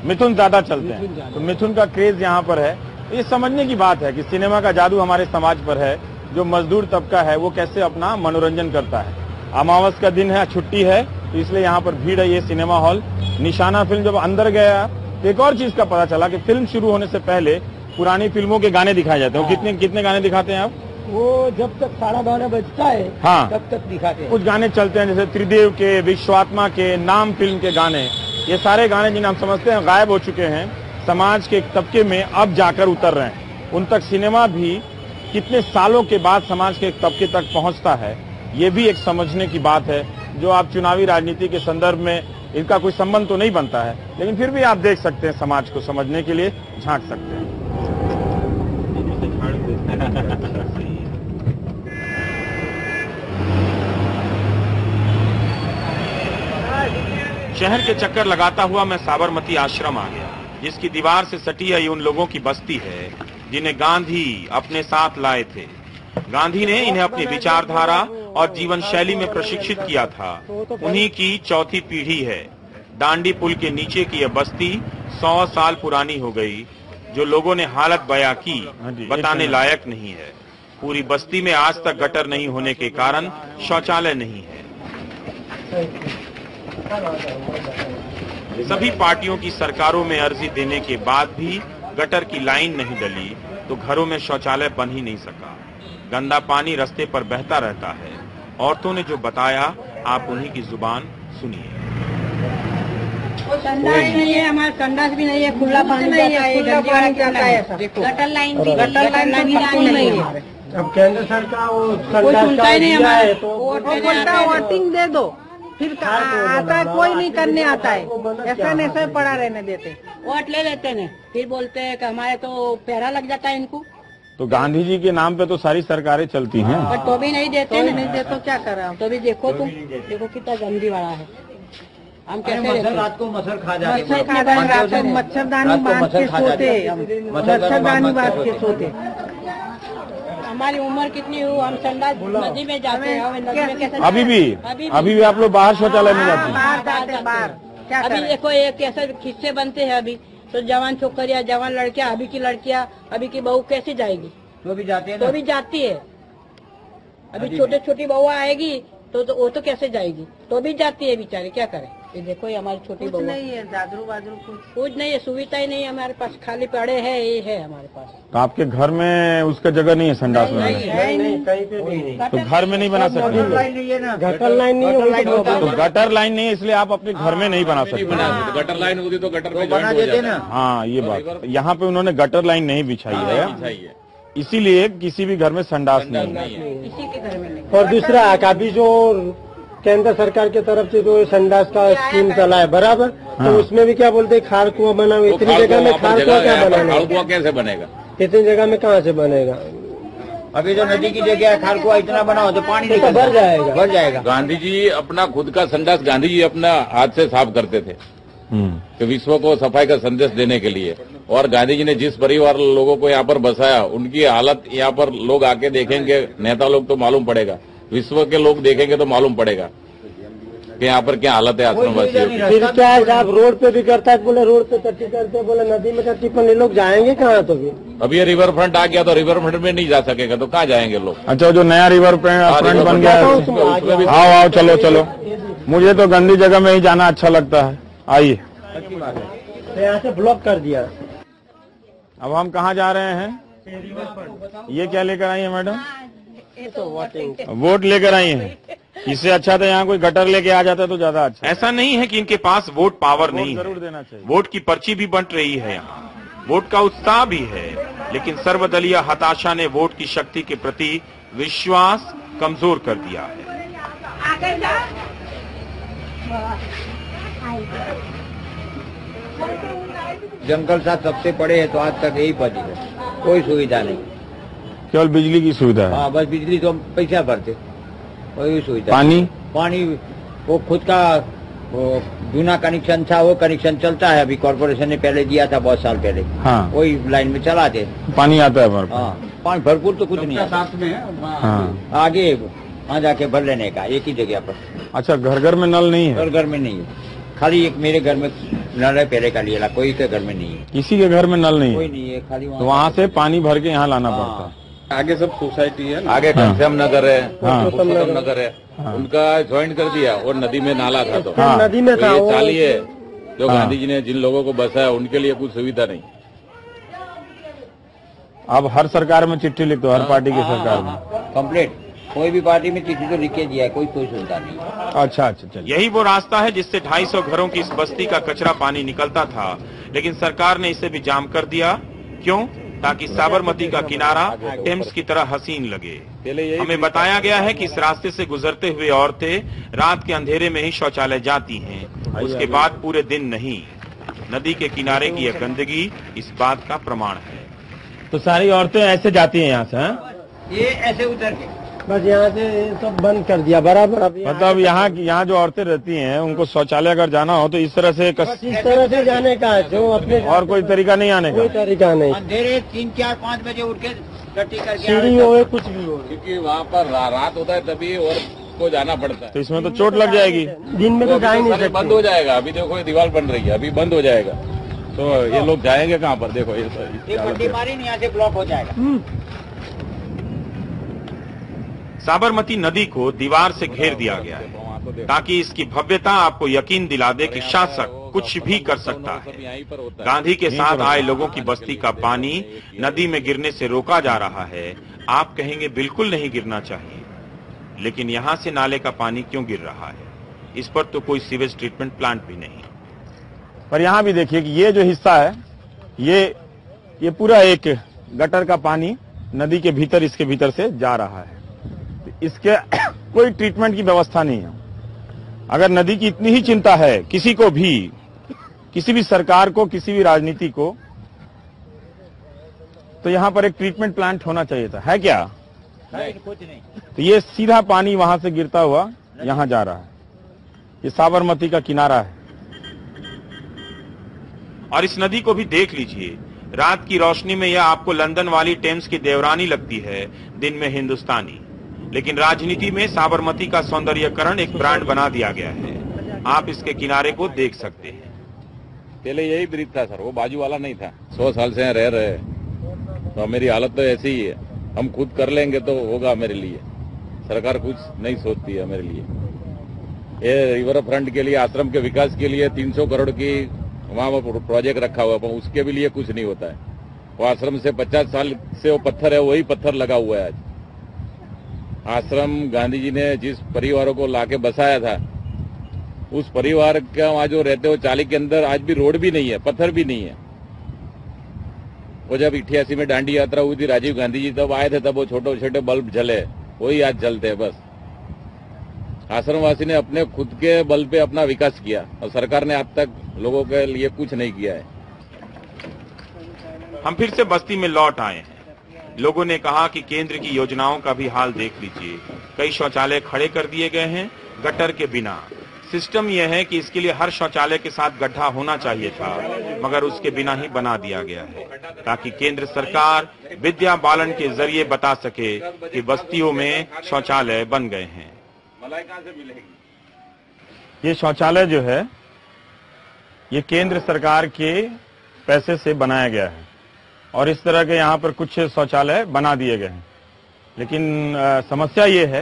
मिथुन ज्यादा चलते हैं। तो मिथुन का क्रेज यहाँ पर है। ये समझने की बात है कि सिनेमा का जादू हमारे समाज पर है। जो मजदूर तबका है वो कैसे अपना मनोरंजन करता है। अमावस का दिन है, छुट्टी है, तो इसलिए यहाँ पर भीड़ है। ये सिनेमा हॉल निशाना फिल्म जब अंदर गया तो एक और चीज का पता चला कि फिल्म शुरू होने से पहले पुरानी फिल्मों के गाने दिखाए जाते हैं। कितने गाने दिखाते हैं आप? वो जब तक 12:30 बजता है, हाँ, तब तक दिखाते हैं। कुछ गाने चलते हैं, जैसे त्रिदेव के, विश्वात्मा के, नाम फिल्म के गाने। ये सारे गाने जिन्हें हम समझते हैं गायब हो चुके हैं, समाज के एक तबके में अब जाकर उतर रहे हैं। उन तक सिनेमा भी कितने सालों के बाद समाज के एक तबके तक पहुंचता है, ये भी एक समझने की बात है, जो आप चुनावी राजनीति के संदर्भ में इनका कोई संबंध तो नहीं बनता है, लेकिन फिर भी आप देख सकते हैं, समाज को समझने के लिए झांक सकते हैं। शहर के चक्कर लगाता हुआ मैं साबरमती आश्रम आ गया, जिसकी दीवार से सटी हुई उन लोगों की बस्ती है जिन्हें गांधी अपने साथ लाए थे। गांधी ने इन्हें अपनी विचारधारा और जीवन शैली में प्रशिक्षित किया था। उन्हीं की चौथी पीढ़ी है। दांडी पुल के नीचे की यह बस्ती 100 साल पुरानी हो गई। जो लोगों ने हालत बयां की बताने लायक नहीं है। पूरी बस्ती में आज तक गटर नहीं होने के कारण शौचालय नहीं है। सभी पार्टियों की सरकारों में अर्जी देने के बाद भी गटर की लाइन नहीं डली तो घरों में शौचालय बन ही नहीं सका। गंदा पानी रास्ते पर बहता रहता है। औरतों ने जो बताया आप उन्हीं की जुबान सुनिए। संडास नहीं है, हमारा संडास भी नहीं है, खुला पानी जाता है, गटर लाइन भी नहीं है। अब केंद्र सरकार वो कोई सुनता ही नहीं हमारे, तो वो बोलता है वोटिंग दे दो, फिर आता है कोई नहीं करने आता है, ऐसा न ऐसा पड़ा रहने देते, वोट ले लेते हैं, फिर बोलते हैं कि हमारे तो पहरा लग जाता है इनको। तो गांधी जी के नाम पे तो सारी सरकारें चलती हैं, पर तो भी नहीं देते, नहीं दे तो क्या करा। तो भी देखो तुम, देखो कितना गंदी वाला है। हम कैसे रात को मच्छर खा जाते, मच्छरदानी बांध के सोते, मच्छरदानी बांध के सोते। हमारी उम्र कितनी हुई, हम संडास नदी में जाते हैं, नदी में कैसे? अभी भी आप लोग बाहर शौचालय में जाते हैं? क्या अभी देखो ये कैसे खिस्से बनते हैं। अभी तो जवान छोकरियां, जवान लड़कियां, अभी की लड़कियां, अभी की बहू कैसे जाएगी? तो भी जाती है, तो भी जाती है। अभी छोटे छोटी बहू आएगी तो वो तो कैसे जाएगी? तो भी जाती है बेचारी, क्या करे। ये देखो ये हमारी छोटी बहू नहीं है, दादरू बादरू कुछ नहीं है, सुविधा ही नहीं है हमारे पास, खाली पड़े हैं, ये है हमारे पास। तो आपके घर में उसका जगह नहीं है संडास में? नहीं, कहीं पे भी नहीं। तो घर में नहीं बना सकते? गटर लाइन नहीं है, तो गटर लाइन नहीं है, इसलिए आप अपने घर में नहीं बना सकते। गटर लाइन होती तो गटर में बना देते ना। हाँ, ये बात यहाँ पे उन्होंने गटर लाइन नहीं बिछाई है, इसीलिए किसी भी घर में संडास नहीं है। किसी के घर में नहीं। और दूसरा अभी जो केंद्र सरकार की तरफ से जो संडास का स्कीम चला है बराबर, तो उसमें भी क्या बोलते हैं खाड़ कुआं बना हुआ। इतनी जगह में खाड़ कुआं क्या बनाना? खाड़ कुआं कैसे बनेगा? इतनी जगह में कहाँ से बनेगा? अभी जो नदी की जगह है खाड़ कुआं इतना बना हो तो पानी तो भर जाएगा। गांधी जी अपना खुद का संडास गांधी जी अपना हाथ से साफ करते थे, तो विश्व को सफाई का संदेश देने के लिए। और गांधी जी ने जिस परिवार लोगों को यहाँ पर बसाया, उनकी हालत यहाँ पर लोग आके देखेंगे, नेता लोग तो मालूम पड़ेगा, विश्व के लोग देखेंगे तो मालूम पड़ेगा कि यहाँ पर क्या हालत है आश्रमवासियों की। फिर क्या है साहब, रोड पे भी करता है, बोले रोड पे टट्टी करते, बोले नदी में टट्टी पर लोग जाएंगे कहाँ? तो भी अभी ये रिवर फ्रंट आ गया तो रिवर फ्रंट में नहीं जा सकेगा तो कहाँ जाएंगे लोग? अच्छा, जो नया रिवर फ्रंट बन गया है, आओ चलो। मुझे तो गंदी जगह में ही जाना अच्छा लगता है। आइए। तो यहाँ से ब्लॉक कर दिया। अब हम कहाँ जा रहे हैं? ये क्या लेकर आई है मैडम? वोट लेकर आई हैं। इससे अच्छा तो यहाँ कोई गटर लेके आ जाता तो ज्यादा अच्छा। ऐसा नहीं है कि इनके पास वोट पावर नहीं है, जरूर देना चाहिए। वोट की पर्ची भी बंट रही है यहाँ, वोट का उत्साह भी है, लेकिन सर्वदलीय हताशा ने वोट की शक्ति के प्रति विश्वास कमजोर कर दिया है। जंगल साथ सबसे बड़े है तो आज तक यही पड़ी है, कोई सुविधा नहीं, केवल बिजली की सुविधा है। हाँ बस बिजली तो हम पैसा भरते, कोई सुविधा। पानी वो खुद का वो जूना कनेक्शन था, वो कनेक्शन चलता है, अभी कॉर्पोरेशन ने पहले दिया था बहुत साल पहले। हाँ वही लाइन में चलाते, पानी आता है भरपूर। हाँ पानी भरपूर तो कुछ नहीं साथ में है। हाँ आगे वहाँ जाके भर लेने का एक ही जगह पर। अच्छा, घर घर में नल नहीं है? घर में नहीं है, खाली एक मेरे घर में नल है पहले का लिए, कोई के घर में नहीं है। किसी के घर में नल नहीं है? कोई नहीं है, खाली तो वहाँ से पानी भर के यहाँ लाना पड़ता है। आगे सब सोसाइटी है, आगे घनश्याम नगर है, पुरुषोत्तम नगर है, उनका ज्वाइंट कर दिया और नदी में नाला था तो नदी में था। ये चाली है जो गांधी जी ने जिन लोगों को बसाया उनके लिए कुछ सुविधा नहीं। अब हर सरकार में चिट्ठी लिख दो, हर पार्टी की सरकार में कंप्लीट, कोई भी पार्टी में चिट्ठी तो लिख के दिया है, कोई सुविधा नहीं। अच्छा अच्छा, चलिए। यही वो रास्ता है जिससे 250 घरों की इस बस्ती का कचरा पानी निकलता था, लेकिन सरकार ने इसे भी जाम कर दिया। क्यों? ताकि साबरमती का किनारा टेम्स की तरह हसीन लगे। हमें बताया गया है कि इस रास्ते से गुजरते हुए औरतें रात के अंधेरे में ही शौचालय जाती हैं, उसके बाद पूरे दिन नहीं। नदी के किनारे की यह गंदगी इस बात का प्रमाण है। तो सारी औरतें ऐसे जाती हैं यहाँ से? ये ऐसे उतर के बस यहाँ से सब बंद कर दिया बराबर। मतलब यहाँ जो औरतें रहती हैं उनको शौचालय अगर जाना हो तो इस तरह से इस तरह से जाने का है, जो अपने और कोई तरीका नहीं आने का? कोई तरीका नहीं। अंधेरे 3, 4, 5 बजे उठ के गट्टी करके सीढ़ी हो कुछ भी हो, क्योंकि वहाँ पर रात होता है तभी और को जाना पड़ता है। तो इसमें तो चोट लग जाएगी। दिन में तो जा ही नहीं सकते। बंद हो जाएगा, अभी देखो ये दीवार बन रही है, अभी बंद हो जाएगा तो ये लोग जाएंगे कहाँ पर? देखो ये पट्टी मारी नहीं, यहाँ से ब्लॉक हो जाएगा। साबरमती नदी को दीवार से घेर दिया गया है ताकि इसकी भव्यता आपको यकीन दिला दे कि शासक कुछ भी कर सकता है। गांधी के साथ आए लोगों की बस्ती का पानी नदी में गिरने से रोका जा रहा है। आप कहेंगे बिल्कुल नहीं गिरना चाहिए, लेकिन यहाँ से नाले का पानी क्यों गिर रहा है? इस पर तो कोई सीवेज ट्रीटमेंट प्लांट भी नहीं। पर यहाँ भी देखिए कि ये जो हिस्सा है ये पूरा एक गटर का पानी नदी के भीतर, इसके भीतर से जा रहा है। इसके कोई ट्रीटमेंट की व्यवस्था नहीं है। अगर नदी की इतनी ही चिंता है किसी को भी, किसी भी सरकार को, किसी भी राजनीति को, तो यहाँ पर एक ट्रीटमेंट प्लांट होना चाहिए था। है क्या? कुछ नहीं। तो ये सीधा पानी वहां से गिरता हुआ यहाँ जा रहा है। ये साबरमती का किनारा है। और इस नदी को भी देख लीजिए, रात की रोशनी में यह आपको लंदन वाली टेम्स की देवरानी लगती है, दिन में हिंदुस्तानी। लेकिन राजनीति में साबरमती का सौंदर्यकरण एक ब्रांड बना दिया गया है। आप इसके किनारे को देख सकते हैं। पहले यही ब्रिज था सर, वो बाजू वाला नहीं था। 100 साल से यहाँ रह रहे हैं तो मेरी हालत तो ऐसी ही है। हम खुद कर लेंगे तो होगा मेरे लिए, सरकार कुछ नहीं सोचती है मेरे लिए। ये रिवर फ्रंट के लिए, आश्रम के विकास के लिए 300 करोड़ की वहाँ प्रोजेक्ट रखा हुआ है, उसके भी लिए कुछ नहीं होता है। वो आश्रम से 50 साल से वो पत्थर है, वही पत्थर लगा हुआ है आज। आश्रम गांधी जी ने जिस परिवारों को लाके बसाया था, उस परिवार का वहाँ जो रहते हो चाली के अंदर आज भी रोड भी नहीं है, पत्थर भी नहीं है। वो जब 88 में दांडी यात्रा हुई थी, राजीव गांधी जी तब आए थे, तब वो छोटे छोटे बल्ब जले, वही आज जलते हैं बस। आश्रमवासी ने अपने खुद के बल पे अपना विकास किया और सरकार ने आज तक लोगों के लिए कुछ नहीं किया है। हम फिर से बस्ती में लौट आए हैं। लोगों ने कहा कि केंद्र की योजनाओं का भी हाल देख लीजिए। कई शौचालय खड़े कर दिए गए हैं गटर के बिना। सिस्टम यह है कि इसके लिए हर शौचालय के साथ गड्ढा होना चाहिए था, मगर उसके बिना ही बना दिया गया है ताकि केंद्र सरकार विद्या बालन के जरिए बता सके कि बस्तियों में शौचालय बन गए हैं। ये शौचालय जो है ये केंद्र सरकार के पैसे से बनाया गया है और इस तरह के यहाँ पर कुछ शौचालय बना दिए गए हैं। लेकिन समस्या ये है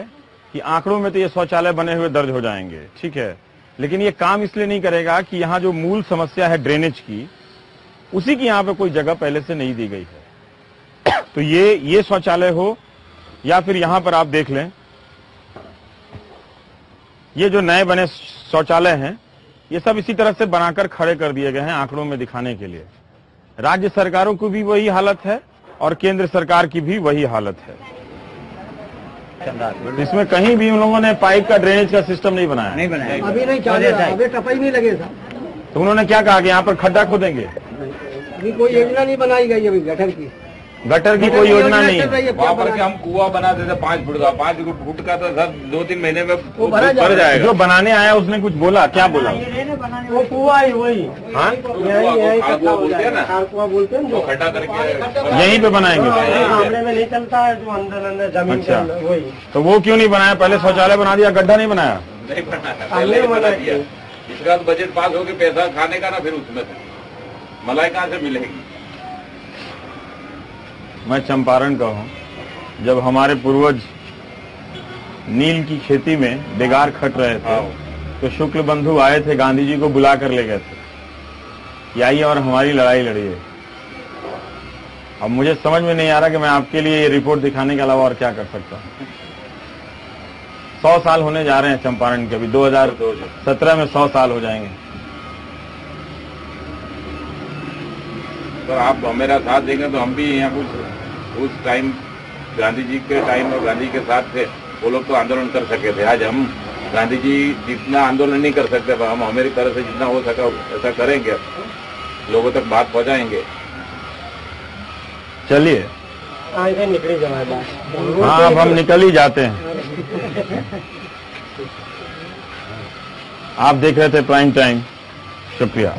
कि आंकड़ों में तो ये शौचालय बने हुए दर्ज हो जाएंगे, ठीक है, लेकिन ये काम इसलिए नहीं करेगा कि यहाँ जो मूल समस्या है ड्रेनेज की, उसी की यहाँ पे कोई जगह पहले से नहीं दी गई है। तो ये शौचालय हो या फिर यहाँ पर आप देख लें, ये जो नए बने शौचालय हैं ये सब इसी तरह से बनाकर खड़े कर दिए गए हैं आंकड़ों में दिखाने के लिए। राज्य सरकारों की भी वही हालत है और केंद्र सरकार की भी वही हालत है। इसमें कहीं भी उन लोगों ने पाइप का ड्रेनेज का सिस्टम नहीं बनाया। अभी नहीं चालू, अभी टपाई नहीं लगे साहब। तो उन्होंने क्या कहा कि यहाँ पर खड्डा खोदेंगे? अभी कोई योजना नहीं बनाई गई अभी गटर की कोई योजना नहीं है। वहाँ पर कि हम कुआं बना देते 5 फुट का, 5 फुट का तो सर 2-3 महीने में भर जाएगा। जो बनाने आया उसने कुछ बोला, क्या बोला? वो कुआं ही वही, हाँ बोलते हैं ना, कुआं बोलते हैं, जो खड्डा करके यहीं पे बनाएंगे। मामले में नहीं चलता है जो अंदर जमीन के अंदर वही। तो वो क्यों नहीं बनाया? पहले शौचालय बना दिया, गड्ढा नहीं बनाया। नहीं बनाया, पहले ही बना दिया। इसका बजट पास होके पैसा खाने का ना, फिर उसमें मलाई कहाँ से मिलेगी? मैं चंपारण का हूँ। जब हमारे पूर्वज नील की खेती में बेगार खट रहे थे तो शुक्ल बंधु आए थे, गांधी जी को बुला कर ले गए थे कि आइए और हमारी लड़ाई लड़िए। अब मुझे समझ में नहीं आ रहा कि मैं आपके लिए ये रिपोर्ट दिखाने के अलावा और क्या कर सकता हूँ। 100 साल होने जा रहे हैं चंपारण के, अभी 2017 में 100 साल हो जाएंगे। तो आप मेरा साथ देंगे तो हम भी यहाँ कुछ उस टाइम गांधी जी के टाइम और गांधी के साथ थे, वो लोग तो आंदोलन कर सके थे। आज हम गांधी जी जितना आंदोलन नहीं कर सकते, हम हमारी तरफ से जितना हो सका ऐसा करेंगे, लोगों तक बात पहुंचाएंगे। चलिए निकली जाए। हाँ, अब हम निकल ही जाते हैं। आप देख रहे थे प्राइम टाइम। शुक्रिया।